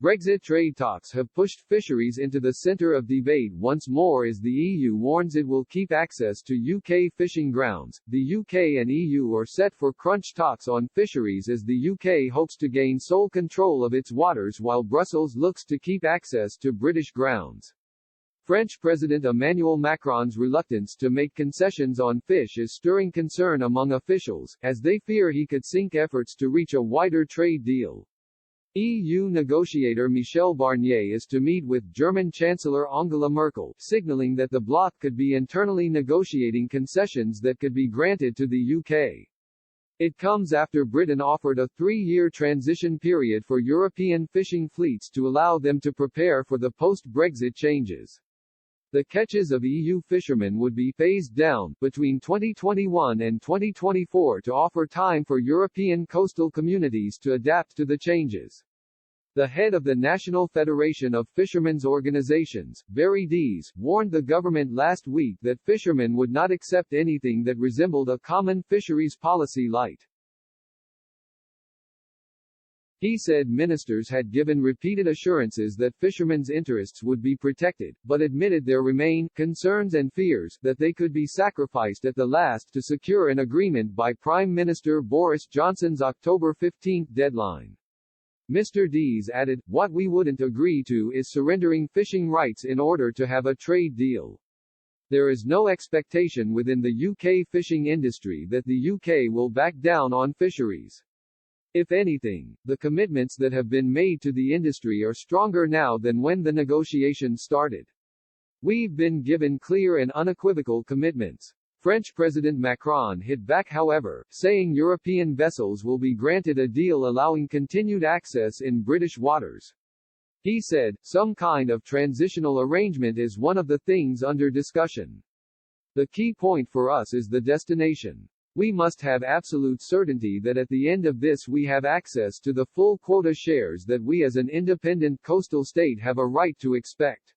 Brexit trade talks have pushed fisheries into the centre of debate once more as the EU warns it will keep access to UK fishing grounds. The UK and EU are set for crunch talks on fisheries as the UK hopes to gain sole control of its waters while Brussels looks to keep access to British grounds. French President Emmanuel Macron's reluctance to make concessions on fish is stirring concern among officials, as they fear he could sink efforts to reach a wider trade deal. EU negotiator Michel Barnier is to meet with German Chancellor Angela Merkel, signaling that the bloc could be internally negotiating concessions that could be granted to the UK. It comes after Britain offered a 3-year transition period for European fishing fleets to allow them to prepare for the post-Brexit changes. The catches of EU fishermen would be phased down between 2021 and 2024 to offer time for European coastal communities to adapt to the changes. The head of the National Federation of Fishermen's Organizations, Barry Dees, warned the government last week that fishermen would not accept anything that resembled a common fisheries policy light. He said ministers had given repeated assurances that fishermen's interests would be protected, but admitted there remain concerns and fears that they could be sacrificed at the last to secure an agreement by Prime Minister Boris Johnson's October 15 deadline. Mr. Dees added, "What we wouldn't agree to is surrendering fishing rights in order to have a trade deal. There is no expectation within the UK fishing industry that the UK will back down on fisheries. If anything, the commitments that have been made to the industry are stronger now than when the negotiations started. We've been given clear and unequivocal commitments." French President Macron hit back however, saying European vessels will be granted a deal allowing continued access in British waters. He said, "Some kind of transitional arrangement is one of the things under discussion. The key point for us is the destination. We must have absolute certainty that at the end of this we have access to the full quota shares that we as an independent coastal state have a right to expect."